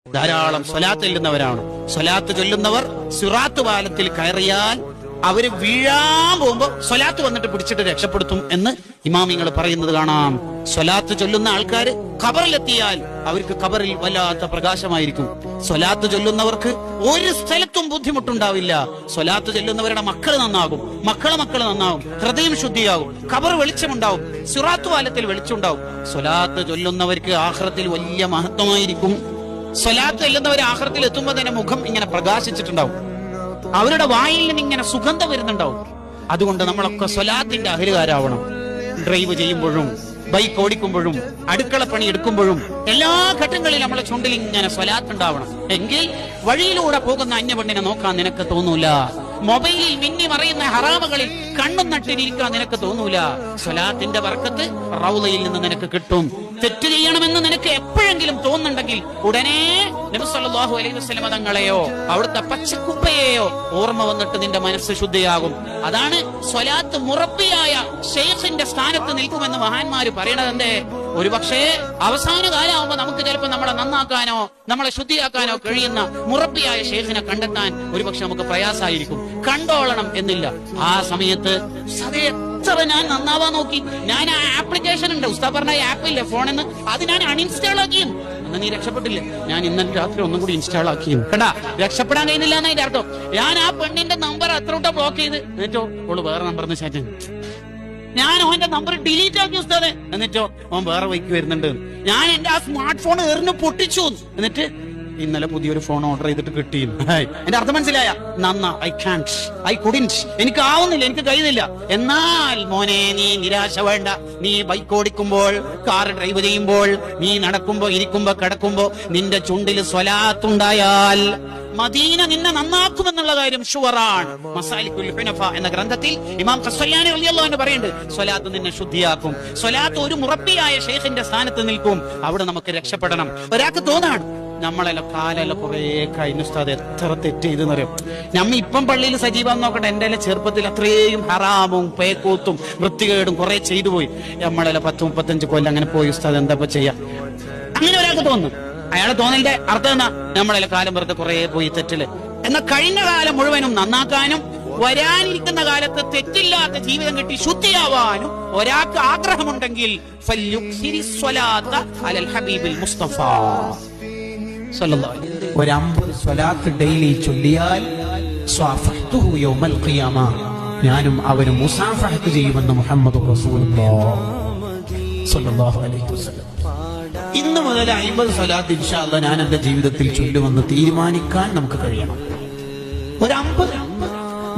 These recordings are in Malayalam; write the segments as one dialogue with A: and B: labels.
A: ധാരാളം സ്വലാത്ത് ചൊല്ലുന്നവരാണ്. സ്വലാത്ത് ചൊല്ലുന്നവർ സിറാത്ത് പാലത്തിൽ കയറിയാൽ അവര് വീഴാൻ പോകുമ്പോ സ്വലാത്ത് വന്നിട്ട് പിടിച്ചിട്ട് രക്ഷപ്പെടുത്തും എന്ന് ഇമാമിങ്ങൾ പറയുന്നത് കാണാം. സ്വലാത്ത് ചൊല്ലുന്ന ആൾക്കാര് ഖബറിലെത്തിയാൽ അവർക്ക് ഖബറിൽ വല്ലാത്ത പ്രകാശമായിരിക്കും. സ്വലാത്ത് ചൊല്ലുന്നവർക്ക് ഒരു സ്ഥലത്തും ബുദ്ധിമുട്ടുണ്ടാവില്ല. സ്വലാത്ത് ചൊല്ലുന്നവരുടെ മക്കൾ നന്നാകും, മക്കളെ നന്നാകും, ഹൃദയം ശുദ്ധിയാകും, ഖബർ വെളിച്ചമുണ്ടാവും, സിറാത്ത് പാലത്തിൽ വെളിച്ചമുണ്ടാവും. സ്വലാത്ത് ചൊല്ലുന്നവർക്ക് ആഖിറത്തിൽ വലിയ മഹത്വമായിരിക്കും. സ്വലാത്ത് ചൊല്ലുന്നവർ ആഖിറത്തിൽ എത്തുമ്പോൾ തന്നെ മുഖം ഇങ്ങനെ പ്രകാശിച്ചിട്ടുണ്ടാവും, അവരുടെ വായിൽ നിന്ന് ഇങ്ങനെ സുഗന്ധം വരുന്നുണ്ടാവും. അതുകൊണ്ട് നമ്മളൊക്കെ സ്വലാത്തിന്റെ അഹലുകാരാവണം. ഡ്രൈവ് ചെയ്യുമ്പോഴും ബൈക്ക് ഓടിക്കുമ്പോഴും അടുക്കള പണി എടുക്കുമ്പോഴും എല്ലാ ഘട്ടങ്ങളിലും നമ്മളെ ചുണ്ടിൽ ഇങ്ങനെ സ്വലാത്ത് ഉണ്ടാവണം. എങ്കിൽ വഴിയിലൂടെ പോകുന്ന അന്യപെണ്ണിനെ നോക്കാൻ നിനക്ക് തോന്നൂല, മൊബൈലിൽ മിന്നി മറയുന്ന ഹറാമുകളിൽ കണ്ണും നട്ടിരിക്കാൻ നിനക്ക് തോന്നൂല. സ്വലാത്തിന്റെ ബർക്കത്ത് റൗളയിൽ നിന്ന് നിനക്ക് കിട്ടും. തെറ്റ് ചെയ്യണമെന്ന് നിനക്ക് എപ്പോഴെങ്കിലും തോന്നുന്നുണ്ടെങ്കിൽ ഉടനെ നബി സല്ലല്ലാഹു അലൈഹി വസല്ലം തങ്ങളെയോ അവിടുത്തെ പച്ചക്കുപ്പയെയോ ഓർമ്മ വന്നിട്ട് നിന്റെ മനസ്സ് ശുദ്ധിയാകും. അതാണ് സ്വലാത്ത് മുറബ്ബിയായ ശൈഖിന്റെ സ്ഥാനത്ത് നിൽക്കുമെന്ന് മഹാന്മാര് പറയണത്. എന്തേ? ഒരുപക്ഷേ അവസാന കാലമാകുമ്പോ നമുക്ക് ചിലപ്പോൾ നമ്മളെ നന്നാക്കാനോ നമ്മളെ ശുദ്ധിയാക്കാനോ കഴിയുന്ന മുറബ്ബിയായ ശൈഖിനെ കണ്ടെത്താൻ ഒരുപക്ഷെ നമുക്ക് പ്രയാസമായിരിക്കും. കണ്ടോളണം എന്നില്ല. ആ സമയത്ത് എത്ര ഞാൻ നന്നാവാൻ നോക്കി, ഞാൻ ആ ആപ്ലിക്കേഷൻ ഉണ്ട്, ഉസ്താദ് പറഞ്ഞ ആപ്പില്ലേ ഫോണിന്ന്, അത് ഞാൻ അൺഇൻസ്റ്റാൾ ആക്കിയും. അന്ന് നീ രക്ഷപ്പെട്ടില്ലേ? ഞാൻ ഇന്നലെ രാത്രി ഒന്നും കൂടി ഇൻസ്റ്റാൾ ആക്കിയും. കണ്ടാ, രക്ഷപ്പെടാൻ കഴിയുന്നില്ല എന്നതിന്റെ അർത്ഥം. ഞാൻ ആ പെണ്ണിന്റെ നമ്പർ അത്ര വട്ടം ബ്ലോക്ക് ചെയ്ത്, എന്നിട്ടോ ഓള് വേറെ നമ്പറിന് ശേഷം ഞാൻ ഓന്റെ നമ്പർ ഡിലീറ്റ് ആക്കി ഉസ്താദെ, എന്നിട്ടോ ഓൻ വേറെ വൈക്ക് വരുന്നുണ്ട്. ഞാൻ എന്റെ ആ സ്മാർട്ട് ഫോൺ എറിഞ്ഞു പൊട്ടിച്ചു. എന്നിട്ട് ഇന്നലെ പുതിയൊരു ഫോൺ ഓർഡർ ചെയ്തിട്ട് കിട്ടിയും. എന്റെ അർത്ഥം മനസ്സിലായ? ഐ കുഡിന്റ്, എനിക്ക് ആവുന്നില്ല, എനിക്ക് കഴിയുന്നില്ല. എന്നാൽ മോനെ, നീ നിരാശ വേണ്ട. നീ ബൈക്ക് ഓടിക്കുമ്പോൾ, കാർ ഡ്രൈവ് ചെയ്യുമ്പോൾ, നീ നടക്കുമ്പോ, ഇരിക്കുമ്പോ, കിടക്കുമ്പോ നിന്റെ ചുണ്ടിൽ സ്വലാത്തുണ്ടായാൽ മദീന നിന്നെ നന്നാക്കുമെന്നുള്ള കാര്യം ഷുവറാണ്. മസാലിക്കുൽ ഹുനഫ എന്ന ഗ്രന്ഥത്തിൽ ഇമാം ഖസ്വലാനി റളിയല്ലാഹു അൻഹു പറയുന്നുണ്ട്, സ്വലാത്ത് നിന്നെ ശുദ്ധിയാക്കും. സ്വലാത്ത് ഒരു മുറബ്ബിയായ ശൈഖിന്റെ സ്ഥാനത്ത് നിൽക്കും. അവിടെ നമുക്ക് രക്ഷപ്പെടണം. ഒരാൾക്ക് തോന്നാണ്, നമ്മളെല്ലാം കാലെല്ലാം കുറെ കഴിഞ്ഞ ഉസ്താദ് എത്ര തെറ്റ് ചെയ്തെന്ന് പറയും. നമ്മ ഇപ്പം പള്ളിയിൽ സജീവം നോക്കട്ടെ, എന്റെ ചെറുപ്പത്തിൽ അത്രയും ഹറാമും പേക്കൂത്തും വൃത്തികേടും കുറെ ചെയ്തു പോയി. നമ്മളെല്ലാം 10-35 കൊല്ലം അങ്ങനെ പോയി ഉസ്താദ്, എന്താ ചെയ്യാ? അങ്ങനെ ഒരാൾക്ക് തോന്നുന്നു. അയാളെ തോന്നലിന്റെ അർത്ഥം എന്നാ? നമ്മളെല്ലാം കാലം വെറുതെ കുറെ പോയി തെറ്റില്. എന്നാൽ കഴിഞ്ഞ കാലം മുഴുവനും നന്നാക്കാനും വരാനിരിക്കുന്ന കാലത്ത് തെറ്റില്ലാത്ത ജീവിതം കിട്ടി ശുദ്ധിയാവാനും ഒരാൾക്ക് ആഗ്രഹമുണ്ടെങ്കിൽ ഒരു 50 സ്വലാത്ത് ഡെയിലി ചൊല്ലിയാൽ ഞാനും അവരും മുസാഫഹത്ത് ചെയ്യുമെന്ന് മുഹമ്മദ് റസൂലുള്ളാഹ് സ്വല്ലല്ലാഹു അലൈഹി വസല്ലം. ഇന്ന് മുതൽ 50 സ്വലാത്ത് ഇൻഷാ അല്ലാഹ് ഞാൻ എന്റെ ജീവിതത്തിൽ ചൊല്ലുമെന്ന് തീരുമാനിക്കാൻ നമുക്ക് കഴിയണം. ഒരു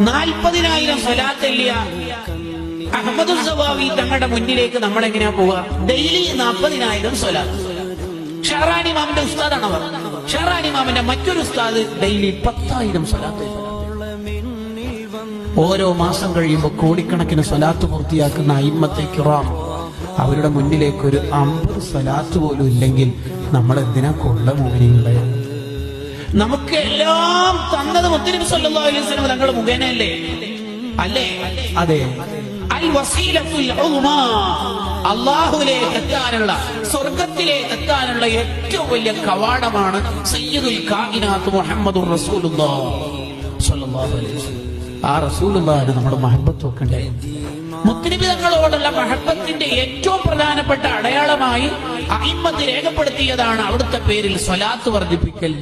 A: 40,000 സ്വലാത്ത് എല്ലിയ അഹ്മദുൽ സവാവി തങ്ങളുടെ മുന്നിലേക്ക് നമ്മൾ എങ്ങനെയാ പോവുക? ഡെയിലി 40,000 സ്വലാത്ത്. ഷഹറാനി ഇമാമിന്റെ ഉസ്താദാണ് അവർ. ഷഹറാനി ഇമാമിന്റെ മറ്റൊരു ഉസ്താദ് ഡെയിലി 10,000 സ്വലാത്ത്. ഓരോ മാസം കഴിയുമ്പോൾ കോടിക്കണക്കിന് സ്വലാത്ത് പൂർത്തിയാക്കുന്ന അയിമ്മത്തെ കിറാം, അവരുടെ മുന്നിലേക്ക് ഒരു 50 സ്വലാത്ത് പോലും ഇല്ലെങ്കിൽ നമ്മൾ എന്തിനാ കൊള്ള മോഹിനികളെ? നമുക്ക് എല്ലാം തന്നത് മുത്തനബി സല്ലല്ലാഹു അലൈഹി വസല്ലം തങ്ങൾ മുഖേനയല്ലേ? അല്ലേ? അതെ. അൽ വസീലത്തുൽ ഉദ്മാ, അല്ലാഹുവിലേക്ക് എത്താനുള്ള, സ്വർഗ്ഗത്തിലേക്ക് എത്താനുള്ള ഏറ്റവും വലിയ കവാടമാണ് സയ്യിദുൽ കായിനാത്ത് മുഹമ്മദുർ റസൂലുള്ളാഹി സ്വല്ലല്ലാഹു അലൈഹി വസല്ലം. ആ റസൂലുള്ളാഹിനെ നമ്മുടെ മഹബത്ത് വെക്കണ്ടേ? മുത്തനബി തങ്ങളോടുള്ള മഹബത്തിന്റെ ഏറ്റവും പ്രധാനപ്പെട്ട അടയാളമായി അഇമ്മത്ത് രേഖപ്പെടുത്തിയതാണ് അവിടുത്തെ പേരിൽ സ്വലാത്ത് വർദ്ധിപ്പിക്കൽ.